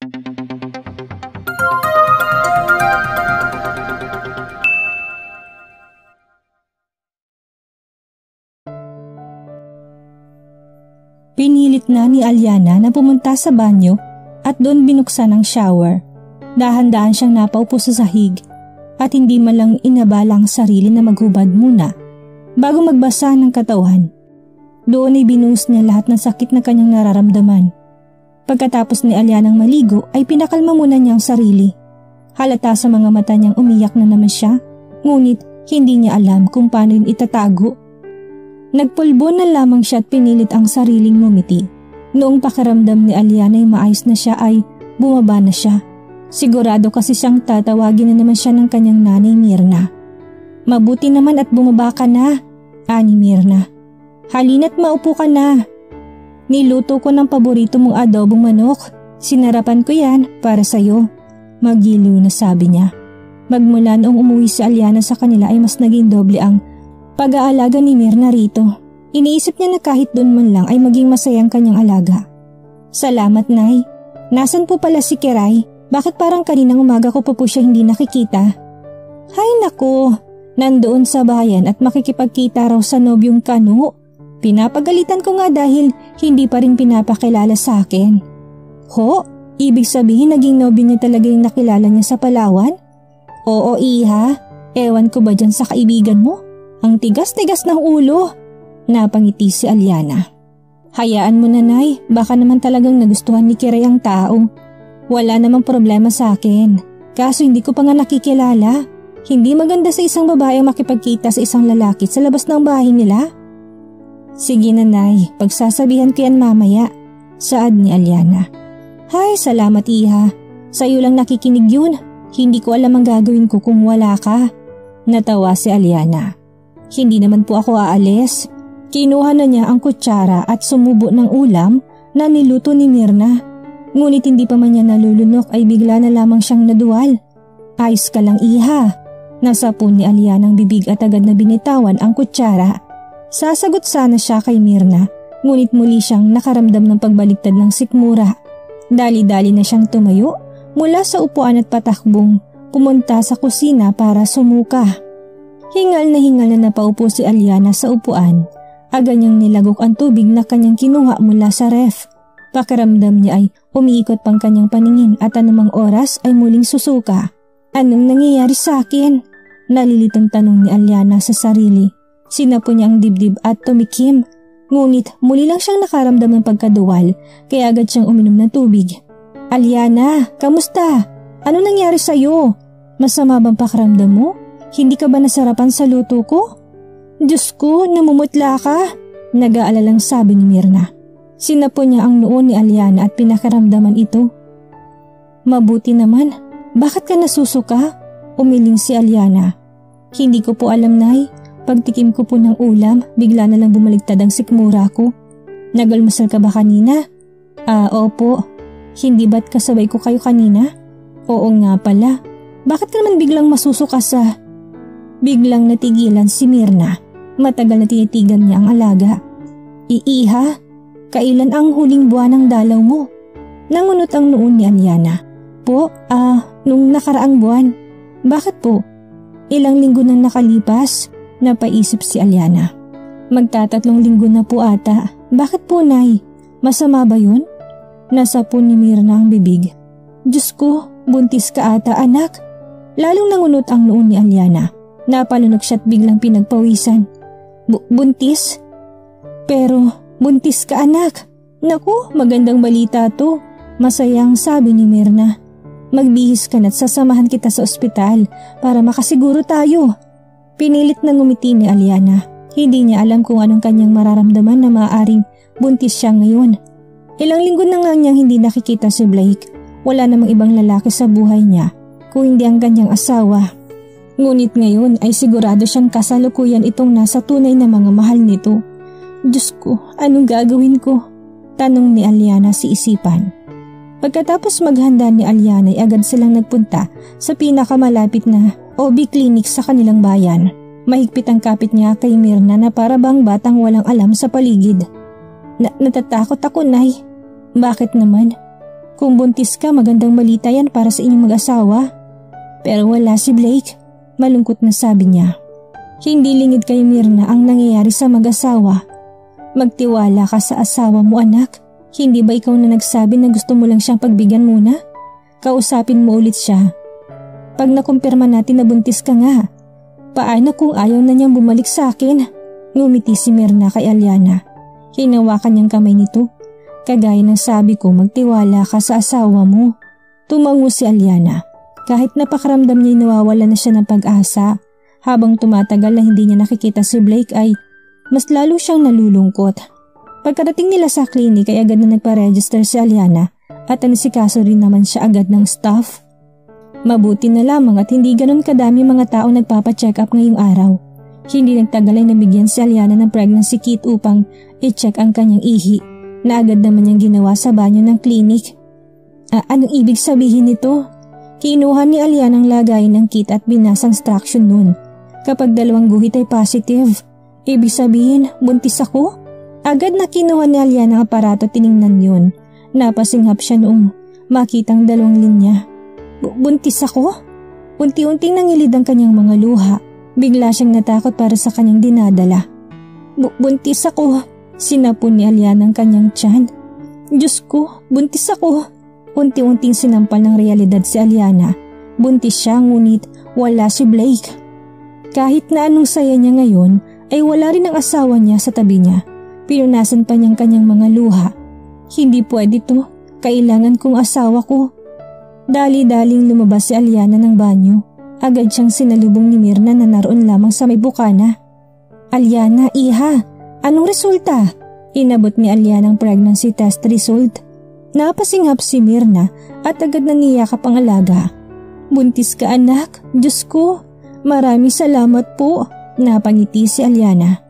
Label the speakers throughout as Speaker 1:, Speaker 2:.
Speaker 1: Pinilit na ni Aliana na pumunta sa banyo at doon binuksan ang shower. Dahan-dahan siyang napaupo sa sahig at hindi man lang inabala ang sarili na maghubad muna bago magbasa ng katawan. Doon ay binuhos niya lahat ng sakit na kanyang nararamdaman. Pagkatapos ni Alianang maligo ay pinakalma muna niya ang sarili. Halata sa mga mata niyang umiyak na naman siya, ngunit hindi niya alam kung paano yun itatago. Nagpulbo na lamang siya at pinilit ang sariling ngumiti. Noong pakiramdam ni Aliana ay maayos na siya ay bumaba na siya. Sigurado kasi siyang tatawagin na naman siya ng kanyang nanay Mirna. Mabuti naman at bumaba ka na, ani Mirna. Halina't maupo ka na. Niluto ko ng paborito mong adobong manok. Sinarapan ko yan para sa'yo. Magiliw na sabi niya. Magmula noong umuwi si Aliana sa kanila ay mas naging doble ang pag-aalaga ni Mirna rito. Iniisip niya na kahit doon man lang ay maging masayang kanyang alaga. Salamat, Nay. Nasaan po pala si Kiray? Bakit parang kaninang umaga ko pa po siya hindi nakikita? Hay nako, nandoon sa bayan at makikipagkita raw sa nobyong Kanu. Pinapagalitan ko nga dahil hindi pa rin pinapakilala sa akin. Ho? Ibig sabihin naging nobyo niya talaga yung nakilala niya sa Palawan? Oo, iha. Ewan ko ba dyan sa kaibigan mo? Ang tigas-tigas ng ulo. Napangiti si Aliana. Hayaan mo na, Nay. Baka naman talagang nagustuhan ni Kiray ang tao. Wala namang problema sa akin. Kaso hindi ko pa nga nakikilala. Hindi maganda sa isang babae ang makipagkita sa isang lalaki sa labas ng bahay nila. Sige na, Nay. Pagsasabihan ko yan mamaya. Saad ni Aliana. Hay, salamat iha. Sa'yo lang nakikinig yun. Hindi ko alam ang gagawin ko kung wala ka. Natawa si Aliana. Hindi naman po ako aalis. Kinuha na niya ang kutsara at sumubo ng ulam na niluto ni Mirna. Ngunit hindi pa man niya nalulunok ay bigla na lamang siyang naduwal. Ayos ka lang iha. Nasapon ni Aliana ang bibig at agad na binitawan ang kutsara. Sasagot sana siya kay Mirna, ngunit muli siyang nakaramdam ng pagbaliktad ng sikmura. Dali-dali na siyang tumayo mula sa upuan at patakbong pumunta sa kusina para sumuka. Hingal na napaupo si Aliana sa upuan. Agad niyang nilagok ang tubig na kanyang kinuha mula sa ref. Pakiramdam niya ay umiikot pang kanyang paningin at anumang oras ay muling susuka. Anong nangyayari sa akin? Nalilitong tanong ni Aliana sa sarili. Sinapo niya ang dibdib at tumikim. Ngunit muli lang siyang nakaramdam ng pagkaduwal kaya agad siyang uminom ng tubig. Aliana, kamusta? Ano nangyari sa'yo? Masama bang pakiramdam mo? Hindi ka ba nasarapan sa luto ko? Diyos ko, namumutla ka. Nag-aalalang sabi ni Mirna. Sinapo niya ang noo ni Aliana at pinakaramdaman ito. Mabuti naman. Bakit ka nasusuka? Umiling si Aliana. Hindi ko po alam, Nay. Pagtikim ko po ng ulam, bigla na lang bumaligtad ang sikmura ko. Nagalmusal ka ba kanina? Opo. Hindi ba't kasabay ko kayo kanina? Oo nga pala. Bakit ka naman biglang masusuka sa... Biglang natigilan si Mirna. Matagal na tinitigan niya ang alaga. Iiha, kailan ang huling buwan ng dalaw mo? Nangunot ang noon ni Aliana. Po, nung nakaraang buwan. Bakit po? Ilang linggo nang nakalipas, napaisip si Aliana. Magtatatlong linggo na po ata. Bakit po, Nay? Masama ba yun? Nasapo ni Mirna ang bibig. Diyos ko, buntis ka ata, anak. Lalong nangunot ang noon ni Aliana. Napalunok siya at biglang pinagpawisan. Buntis? Pero buntis ka, anak. Naku, magandang balita to. Masayang sabi ni Mirna. Magbihis ka na't sasamahan kita sa ospital para makasiguro tayo. Pinilit na ngumiti ni Aliana. Hindi niya alam kung anong kanyang mararamdaman na maaaring buntis siya ngayon. Ilang linggo na nga niyang hindi nakikita si Blake. Wala namang ibang lalaki sa buhay niya kung hindi ang kanyang asawa. Ngunit ngayon ay sigurado siyang kasalukuyan itong nasa tunay na mga mahal nito. Diyos ko, anong gagawin ko? Tanong ni Aliana sa isipan. Pagkatapos maghanda ni Aliana ay agad silang nagpunta sa pinakamalapit na OB clinic sa kanilang bayan. Mahigpit ang kapit niya kay Mirna na para bang batang walang alam sa paligid. Natatakot ako, Nay. Bakit naman? Kung buntis ka, magandang balita yan para sa inyong mag-asawa. Pero wala si Blake, malungkot na sabi niya. Hindi lingid kay Myrna ang nangyayari sa mag-asawa. Magtiwala ka sa asawa mo, anak. Hindi ba ikaw na nagsabi na gusto mo lang siyang pagbigyan muna? Kausapin mo ulit siya. Pag nakumpirma natin na buntis ka nga, paano kung ayaw na niyang bumalik sa akin? Ngumiti si Myrna kay Alyana. Hinawakan niyang kamay nito. Kagaya ng sabi ko, magtiwala ka sa asawa mo. Tumango si Alyana. Kahit napakaramdam niya nawawala na siya ng pag-asa. Habang tumatagal na hindi niya nakikita si Blake ay mas lalo siyang nalulungkot. Pagkarating nila sa klinik ay agad na nagpa-register si Alyana at anisikaso rin naman siya agad ng staff. Mabuti na lamang at hindi ganun kadami mga tao nagpapacheck up ngayong araw. Hindi nagtagal ay nabigyan si Alyana ng pregnancy kit upang i-check ang kanyang ihi na agad naman niyang ginawa sa banyo ng klinik. Anong ibig sabihin nito? Kinuha ni Alyana ang lagayin ng kit at binasa ang instruction nun. Kapag dalawang guhit ay positive, ibig sabihin buntis ako? Agad na kinuha ni Alyana ang aparato, tiningnan yun. Napasinghap siya noong makitang dalawang linya. Buntis ako? Unti-unting nangilid ang kanyang mga luha. Bigla siyang natakot para sa kanyang dinadala. Buntis ako, sinapon ni Alyana ang kanyang tiyan. Diyos ko, buntis ako. Unti-unting sinampal ng realidad si Alyana. Buntis siya ngunit wala si Blake. Kahit na anong saya niya ngayon ay wala rin ang asawa niya sa tabi niya. Pinunasan pa niyang kanyang mga luha. Hindi pwede to, kailangan kong asawa ko. Dali-daling lumabas si Alyana ng banyo. Agad siyang sinalubong ni Myrna na naroon lamang sa may bukana. Alyana, iha, anong resulta? Inabot ni Alyana ang pregnancy test result. Napasinghap si Myrna at agad na niyakap ang alaga. Buntis ka anak, Diyos ko, maraming salamat po, napangiti si Alyana.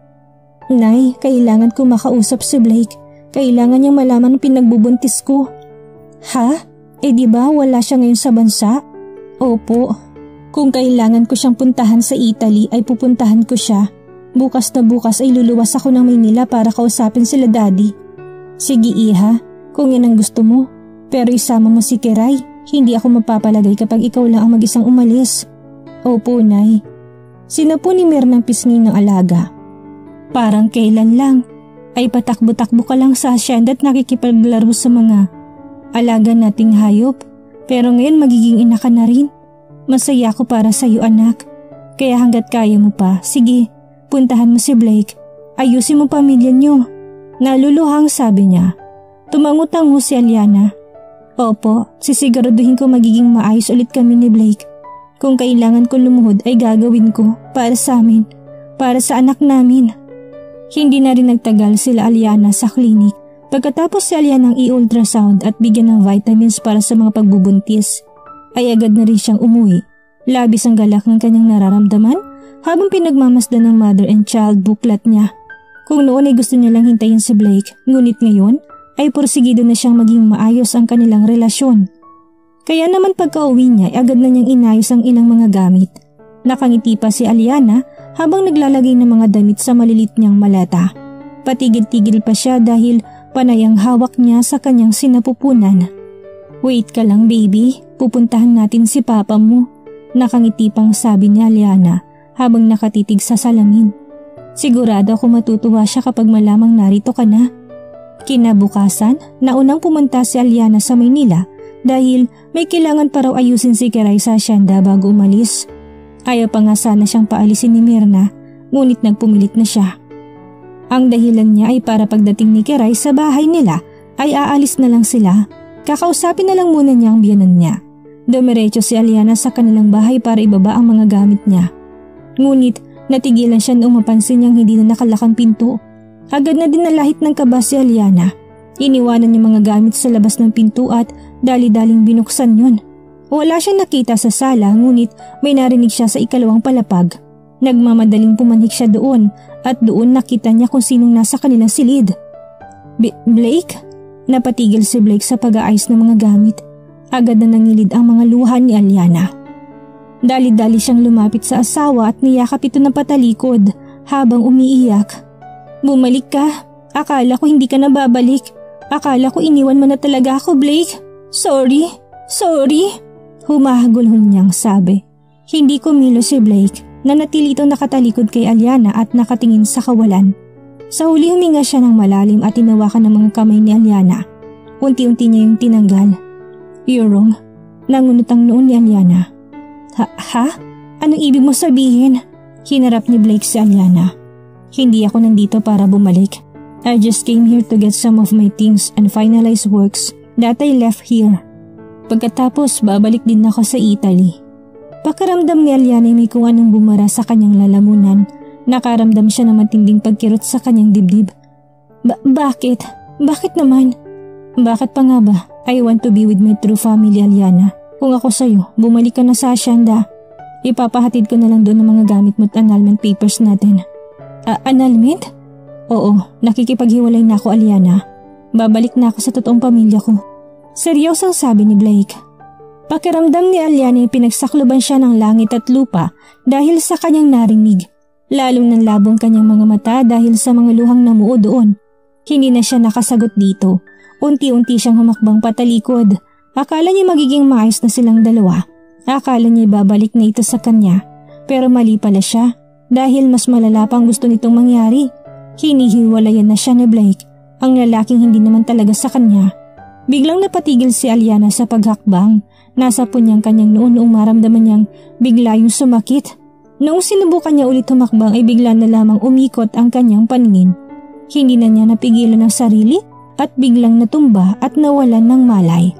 Speaker 1: Nay, kailangan ko makausap si Blake. Kailangan niyang malaman ang pinagbubuntis ko. Ha? Di ba wala siya ngayon sa bansa? Opo. Kung kailangan ko siyang puntahan sa Italy ay pupuntahan ko siya. Bukas na bukas ay luluwas ako ng Maynila para kausapin sila daddy. Sige iha, kung yan ang gusto mo. Pero isama mo si Kiray. Hindi ako mapapalagay kapag ikaw lang ang mag-isang umalis. Opo, Nay. Sinapo ni Myrna ang pisngi ng alaga. Parang kailan lang ay patakbo-takbo ka lang sa asyenda at nakikipaglaro sa mga alaga nating hayop. Pero ngayon magiging ina ka na rin. Masaya ako para sa iyo anak. Kaya hanggat kaya mo pa, sige, puntahan mo si Blake. Ayusin mo pamilya niyo. Naluluhang sabi niya. Tumango-tango si Alyana. Opo, sisiguraduhin ko magiging maayos ulit kami ni Blake. Kung kailangan ko lumuhod ay gagawin ko para sa amin, para sa anak namin. Hindi na rin nagtagal sila Alyana sa klinik. Pagkatapos si Alyana ng i-ultrasound at bigyan ng vitamins para sa mga pagbubuntis, ay agad na rin siyang umuwi. Labis ang galak ng kanyang nararamdaman habang pinagmamasdan ng mother and child booklet niya. Kung noon ay gusto niya lang hintayin si Blake, ngunit ngayon ay porsigido na siyang maging maayos ang kanilang relasyon. Kaya naman pagka-uwi niya ay agad na niyang inayos ang ilang mga gamit. Nakangiti pa si Alyana habang naglalagay ng mga damit sa malilit niyang maleta. Patigil-tigil pa siya dahil panay ang hawak niya sa kanyang sinapupunan. Wait ka lang baby, pupuntahan natin si papa mo. Nakangiti pang sabi ni Alyana habang nakatitig sa salamin. Sigurado ako matutuwa siya kapag malamang narito ka na. Kinabukasan, naunang pumunta si Alyana sa Maynila dahil may kailangan pa raw ayusin si Kiray sa asyenda bago umalis. Ayaw pa nga sana siyang paalisin ni Myrna, ngunit nagpumilit na siya. Ang dahilan niya ay para pagdating ni Kiray sa bahay nila ay aalis na lang sila. Kakausapin na lang muna niya ang biyanan niya. Dumiretso si Alyana sa kanilang bahay para ibaba ang mga gamit niya. Ngunit natigilan siya noong mapansin niyang hindi na nakalakang pinto. Agad na dinalahit ng kaba si Alyana. Iniwanan niya mga gamit sa labas ng pinto at dali-daling binuksan yun. Wala siyang nakita sa sala ngunit may narinig siya sa ikalawang palapag. Nagmamadaling pumanik siya doon at doon nakita niya kung sinong nasa kanilang silid. Blake? Napatigil si Blake sa pag-aayos ng mga gamit. Agad na nangilid ang mga luha ni Alyana. Dali-dali siyang lumapit sa asawa at niyakap ito ng patalikod habang umiiyak. Bumalik ka. Akala ko hindi ka na babalik. Akala ko iniwan mo na talaga ako, Blake. Sorry. Humahagulhol niyang sabi. Hindi kumilos si Blake na natilitong nakatalikod kay Alyana at nakatingin sa kawalan. Sa huli huminga siya ng malalim at tinawakan ng mga kamay ni Alyana. Unti-unti niya yung tinanggal. You're wrong. Nangunot ang noon ni Alyana. Ha? Anong ibig mo sabihin? Hinarap ni Blake si Alyana. Hindi ako nandito para bumalik. I just came here to get some of my things and finalize works that I left here. Pagkatapos babalik din ako sa Italy. Pakiramdam ni Alyana may kung anong bumara sa kanyang lalamunan. Nakaramdam siya ng matinding pagkirot sa kanyang dibdib. Bakit? Bakit naman? Bakit pa nga ba? I want to be with my true family, Alyana. Kung ako sa'yo, bumalik ka na sa Hacienda. Ipapahatid ko na lang doon ang mga gamit mo at annulment papers natin. Annulment? Oo, nakikipaghiwalay na ako, Alyana. Babalik na ako sa totoong pamilya ko. Seryosong sabi ni Blake. Pakiramdam ni Alyana pinagsakloban siya ng langit at lupa dahil sa kanyang narinig. Lalong nanlabong kanyang mga mata dahil sa mga luhang namuo doon. Hindi na siya nakasagot dito. Unti-unti siyang humakbang patalikod. Akala niya magiging maayos na silang dalawa. Akala niya babalik na ito sa kanya. Pero mali pala siya dahil mas malala pang gusto nitong mangyari. Hinihiwalayan na siya ni Blake, ang lalaking hindi naman talaga sa kanya. Biglang napatigil si Alyana sa paghakbang. Nasa punyang kanyang noon noong maramdaman niyang bigla yung sumakit. Noong sinubukan niya ulit humakbang ay bigla na lamang umikot ang kanyang paningin. Hindi na niya napigilan ang sarili at biglang natumba at nawalan ng malay.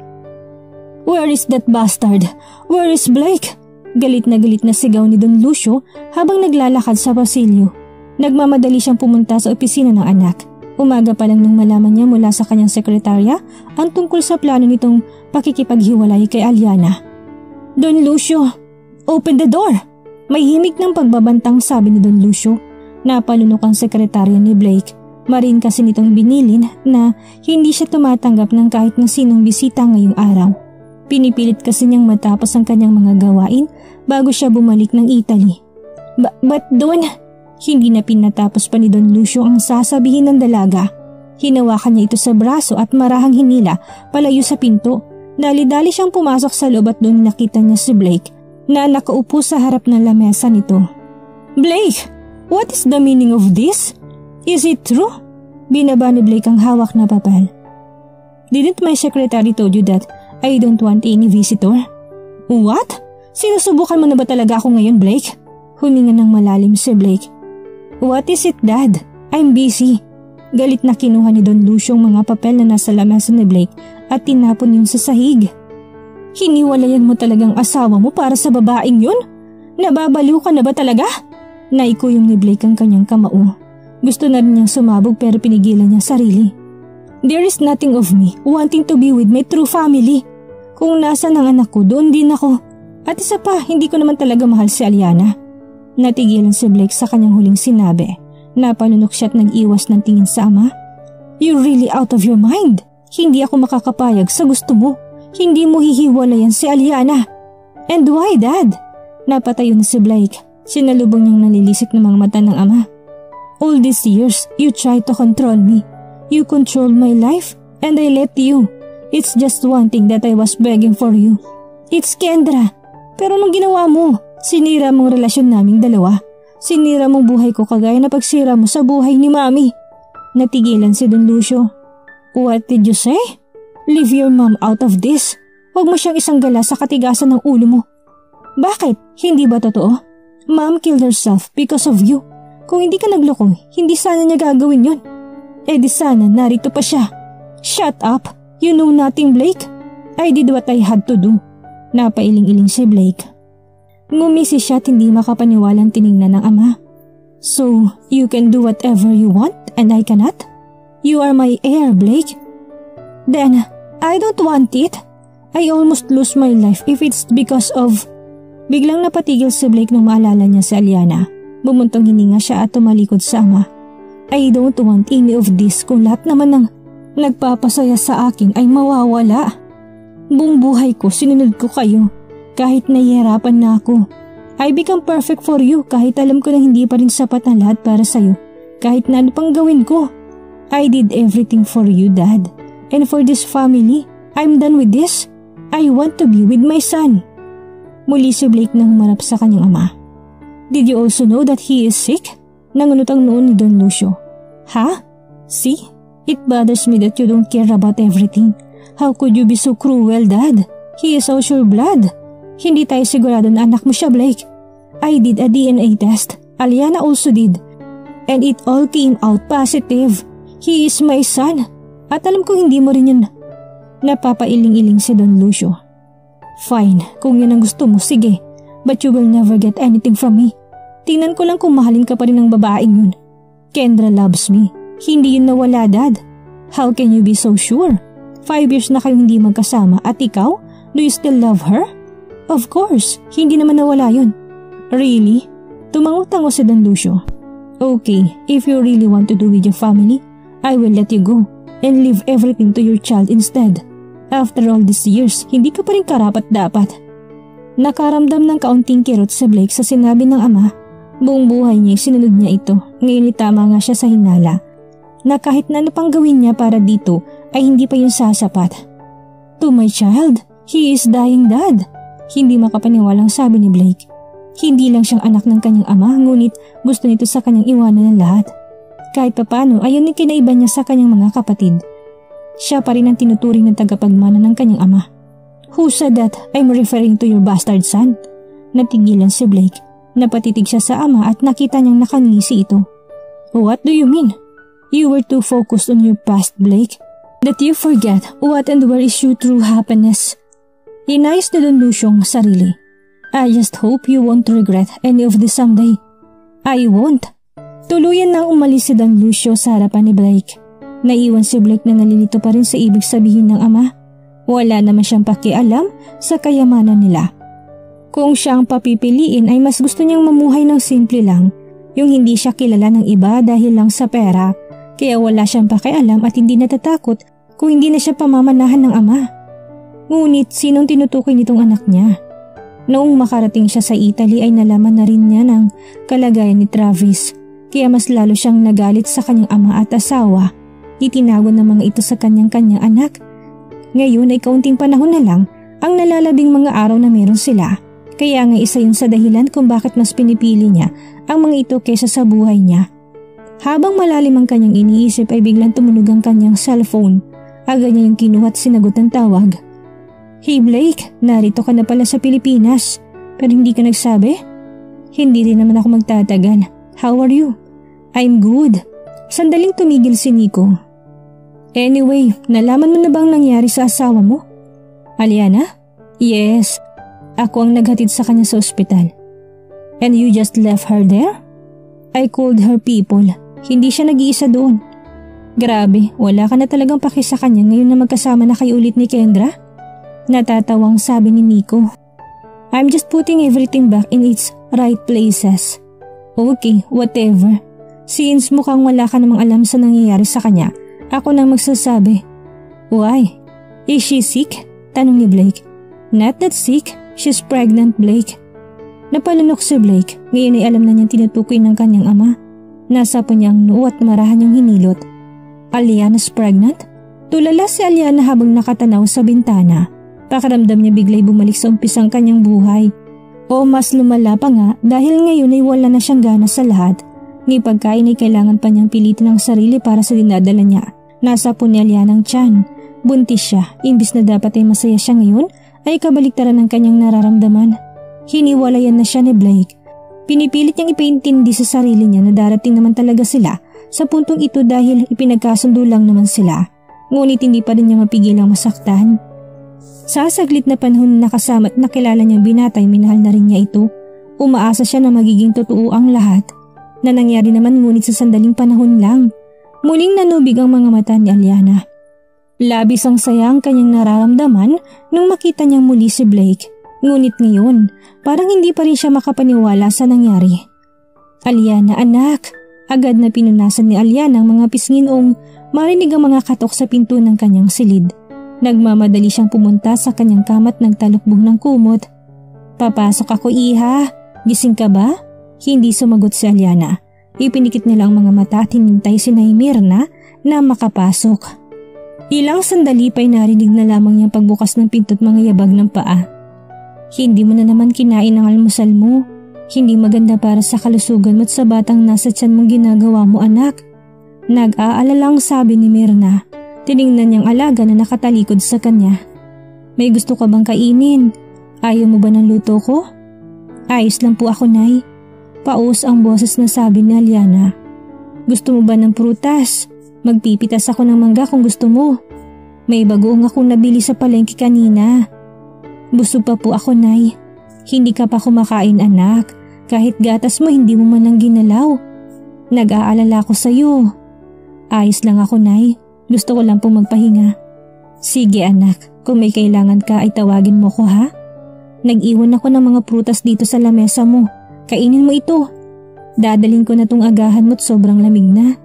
Speaker 1: Where is that bastard? Where is Blake? Galit na sigaw ni Don Lucio habang naglalakad sa pasilyo. Nagmamadali siyang pumunta sa opisina ng anak. Umaga pa lang nung malaman niya mula sa kanyang sekretarya ang tungkol sa plano nitong pakikipaghiwalay kay Alyana. Don Lucio, open the door! May himig ng pagbabantang sabi ni Don Lucio. Napalunok ang sekretarya ni Blake. Marin kasi nitong binilin na hindi siya tumatanggap ng kahit na sinong bisita ngayong araw. Pinipilit kasi niyang matapos ang kanyang mga gawain bago siya bumalik ng Italy. But Don? Hindi na pinatapos pa ni Don Lucio ang sasabihin ng dalaga. Hinawakan niya ito sa braso at marahang hinila palayo sa pinto. Dali-dali siyang pumasok sa loob at doon nakita niya si Blake na nakaupo sa harap ng lamesa nito. Blake, what is the meaning of this? Is it true? Binaba ni Blake ang hawak na papel. Didn't my secretary told you that I don't want any visitor? What? Sinusubukan mo na ba talaga ako ngayon, Blake? Huminga ng malalim si Blake. What is it, Dad? I'm busy. Galit na kinuha ni Don Lucio ang mga papel na nasa lamesa ni Blake at tinapon yun sa sahig. Hiniwalayan mo talagang asawa mo para sa babaeng yun? Nababaliw ka na ba talaga? Naikuyom ni Blake ang kanyang kamao. Gusto na rin niyang sumabog pero pinigilan niya sarili. There is nothing of me wanting to be with my true family. Kung nasa ng anak ko, doon din ako. At isa pa, hindi ko naman talaga mahal si Alyana. Natigilan si Blake sa kanyang huling sinabi. Napalunok siya at nag-iwas ng tingin sa ama. You're really out of your mind. Hindi ako makakapayag sa gusto mo. Hindi mo hihiwalayan si Alyana. And why, Dad? Napatayo na si Blake. Sinalubong niyang nalilisik ng mga mata ng ama. All these years, you tried to control me. You controlled my life and I let you. It's just one thing that I was begging for you. It's Kendra. Pero nung ginawa mo, sinira mong relasyon naming dalawa. Sinira mong buhay ko kagaya na pagsira mo sa buhay ni Mami. Natigilan si Don Lucio. What did you say? Leave your mom out of this. Huwag mo siyang isanggala sa katigasan ng ulo mo. Bakit? Hindi ba totoo? Mom killed herself because of you. Kung hindi ka nagloko, hindi sana niya gagawin yun. Eh di sana narito pa siya. Shut up! You know nothing, Blake. I did what I had to do. Napailing-iling si Blake. Ngumisi siya at hindi makapaniwalang tiningnan ng ama. So, you can do whatever you want and I cannot? You are my heir, Blake. Then, I don't want it. I almost lose my life if it's because of... Biglang napatigil si Blake nung maalala niya si Alyana. Bumuntong hininga siya at tumalikod sa ama. I don't want any of this kung lahat naman ng nagpapasaya sa akin ay mawawala. Buong buhay ko sinunod ko kayo kahit nahihirapan na ako. I become perfect for you kahit alam ko na hindi pa rin sapat ang lahat para sa'yo. Kahit na ano pang gawin ko. I did everything for you, Dad. And for this family, I'm done with this. I want to be with my son. Muli si Blake na humarap sa kanyang ama. Did you also know that he is sick? Nangunot ang noon ni Don Lucio. Ha? See? It bothers me that you don't care about everything. How could you be so cruel, Dad? He is also your blood. Hindi tayo sigurado na anak mo siya, Blake. I did a DNA test. Aliana also did. And it all came out positive. He is my son. At alam ko hindi mo rin yun. Napapailing-iling si Don Lucio. Fine, kung yun ang gusto mo, sige. But you will never get anything from me. Tingnan ko lang kung mahalin ka pa rin ng babaeng yun. Kendra loves me. Hindi yun nawala, Dad. How can you be so sure? 5 years na kayong hindi magkasama at ikaw, do you still love her? Of course, hindi naman nawala yun. Really? Tumangot-tango si Don Lucio. Okay, if you really want to do with your family, I will let you go and leave everything to your child instead. After all these years, hindi ka pa rin karapat-dapat. Nakaramdam ng kaunting kirot si Blake sa sinabi ng ama. Buong buhay niya sinunod niya ito. Ngayon tama nga siya sa hinala na kahit na ano pang gawin niya para dito ay hindi pa yun sasapat. To my child, he is dying, Dad. Hindi makapaniwalang sabi ni Blake. Hindi lang siyang anak ng kanyang ama, ngunit gusto nito sa kanyang iwanan ng lahat. Kahit papano ay yun ang kinaiba niya sa kanyang mga kapatid. Siya pa rin ang tinuturing ng tagapagmana ng kanyang ama. Who said that? I'm referring to your bastard son. Natigilan si Blake. Napatitig siya sa ama at nakita niyang nakangisi ito. What do you mean? You were too focused on your past, Blake, that you forget what and where is your true happiness. Inayos na Don Lucio ang sarili. I just hope you won't regret any of this someday. I won't. Tuluyan nang umalis si Don Lucio sa harapan ni Blake. Naiwan si Blake na nalilito pa rin sa ibig sabihin ng ama. Wala naman siyang pakialam sa kayamanan nila. Kung siyang papipiliin ay mas gusto niyang mamuhay ng simple lang, yung hindi siya kilala ng iba dahil lang sa pera, kaya wala siyang pakialam at hindi natatakot kung hindi na siya pamamanahan ng ama. Ngunit sinong tinutukoy nitong anak niya? Noong makarating siya sa Italy ay nalaman na rin niya ng kalagayan ni Travis, kaya mas lalo siyang nagalit sa kanyang ama at asawa. Itinago ng mga ito sa kanyang anak. Ngayon ay kaunting panahon na lang ang nalalabing mga araw na meron sila. Kaya nga isa yun sa dahilan kung bakit mas pinipili niya ang mga ito kaysa sa buhay niya. Habang malalim ang kanyang iniisip ay biglang tumunog ang kanyang cellphone. Agad niya yung kinuha at sinagot ang tawag. Hey Blake, narito ka na pala sa Pilipinas. Pero hindi ka nagsabi? Hindi rin naman ako magtatagal. How are you? I'm good. Sandaling tumigil si Nico. Anyway, nalaman mo na bang nangyari sa asawa mo? Aliana? Yes. Ako ang naghatid sa kanya sa ospital. And you just left her there? I called her people. Hindi siya nag-iisa doon. Grabe, wala ka na talagang paki sa kanya ngayon na magkasama na kayo ulit ni Kendra? Natatawang sabi ni Nico. I'm just putting everything back in its right places. Okay, whatever. Since mukhang wala ka namang alam sa nangyayari sa kanya, ako nang magsasabi. Why? Is she sick? Tanong ni Blake. Not that sick. She's pregnant, Blake. Napalunok si Blake. Ngayon ay alam na niyang tinutukoy ng kanyang ama. Nasa po niyang noo at marahan niyang hinilot. Aliana's pregnant? Tulala si Aliana habang nakatanaw sa bintana. Pakiramdam niya bigla'y bumalik sa umpisang kanyang buhay. O mas lumala pa nga dahil ngayon ay wala na siyang gana sa lahat. Ng pagkain ay kailangan pa niyang pilitin ang sarili para sa dinadala niya. Nasa po ni Aliana ang tiyan. Buntis siya. Imbis na dapat ay masaya siya ngayon, ay kabaliktaran ng kanyang nararamdaman. Hiniwalayan na siya ni Blake. Pinipilit niyang ipaintindi sa sarili niya na darating naman talaga sila sa puntong ito dahil ipinagkasundo lang naman sila. Ngunit hindi pa rin niya mapigilang masaktan. Sa saglit na panahon na nakasama at nakilala niyang binata ay minahal na rin niya ito. Umaasa siya na magiging totoo ang lahat. Na nangyari naman ngunit sa sandaling panahon lang. Muling nanubig ang mga mata ni Aliana. Labis ang saya ang kanyang nararamdaman nung makita niyang muli si Blake. Ngunit ngayon, parang hindi pa rin siya makapaniwala sa nangyari. Aliana, anak! Agad na pinunasan ni Aliana ang mga pisngi noong marinig ang mga katok sa pinto ng kanyang silid. Nagmamadali siyang pumunta sa kanyang kamat nagtalukbong ng kumot. Papasok ako, iha. Gising ka ba? Hindi sumagot si Aliana. Ipinikit nila ang mga mata at hinintay si Mirna na makapasok. Ilang sandali pa'y narinig na lamang niyang pagbukas ng pinto't mga yabag ng paa. Hindi mo na naman kinain ang almusal mo. Hindi maganda para sa kalusugan mo at sa batang nasa tiyan mong ginagawa mo, anak. Nag-aalalang sabi ni Myrna. Tiningnan niyang alaga na nakatalikod sa kanya. May gusto ka bang kainin? Ayaw mo ba ng luto ko? Ayos lang po ako, Nay. Paus ang boses na sabi ni Aliana. Gusto mo ba ng prutas? Magpipitas ako ng mangga kung gusto mo. May bagoong akong nabili sa palengke kanina. Busog pa po ako, Nay. Hindi ka pa kumakain, anak. Kahit gatas mo hindi mo man lang ginalaw. Nag-aalala ko sa iyo. Ayos lang ako, Nay. Gusto ko lang pong magpahinga. Sige, anak. Kung may kailangan ka ay tawagin mo ko, ha? Nag-iwan ako ng mga prutas dito sa lamesa mo. Kainin mo ito. Dadalhin ko na tong agahan mo't sobrang lamig na.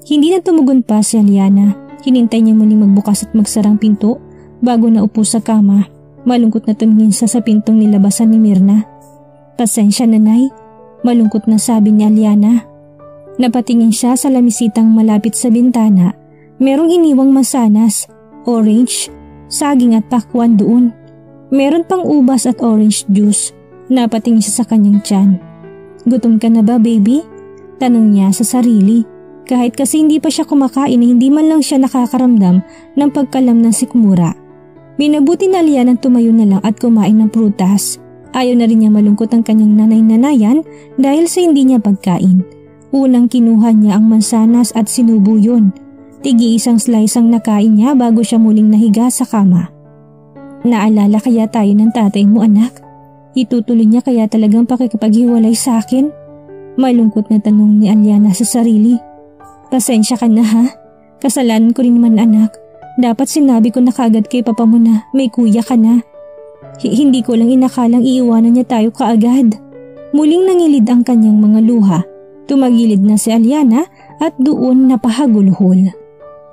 Speaker 1: Hindi na tumugon pa si Aliana. Hinintay niya muling magbukas at magsarang pinto bago naupo sa kama. Malungkot na tumingin sa pintong nilabasan ni Myrna. Pasensya na, Nay. Malungkot na sabi ni Aliana. Napatingin siya sa lamisitang malapit sa bintana. Merong iniwang mansanas, orange, saging at pakwan doon. Meron pang ubas at orange juice. Napatingin siya sa kanyang tiyan. Gutom ka na ba, baby? Tanong niya sa sarili. Kahit kasi hindi pa siya kumakain, hindi man lang siya nakakaramdam ng pagkalam ng sikmura. Minabuti na Aliana ng tumayo na lang at kumain ng prutas. Ayaw na rin niya malungkot ang kanyang nanay-nanayan dahil sa hindi niya pagkain. Unang kinuha niya ang mansanas at sinubo yun. Tigi-isang slice ang nakain niya bago siya muling nahiga sa kama. Naalala kaya tayo ng tatay mo, anak? Itutuloy niya kaya talagang pakikipaghiwalay sa akin? Malungkot na tanong ni Aliana sa sarili. Pasensya ka na, ha? Kasalanan ko rin naman, anak. Dapat sinabi ko na kagad kay papa mo na may kuya ka na. Hindi ko lang inakalang iiwanan niya tayo kaagad. Muling nangilid ang kanyang mga luha. Tumagilid na si Aliana at doon napahagulhol.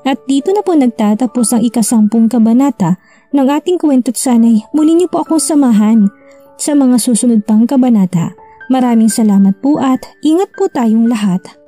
Speaker 1: At dito na po nagtatapos ang 10 kabanata ng ating kwento't sanay muli niyo po akong samahan sa mga susunod pang kabanata. Maraming salamat po at ingat po tayong lahat.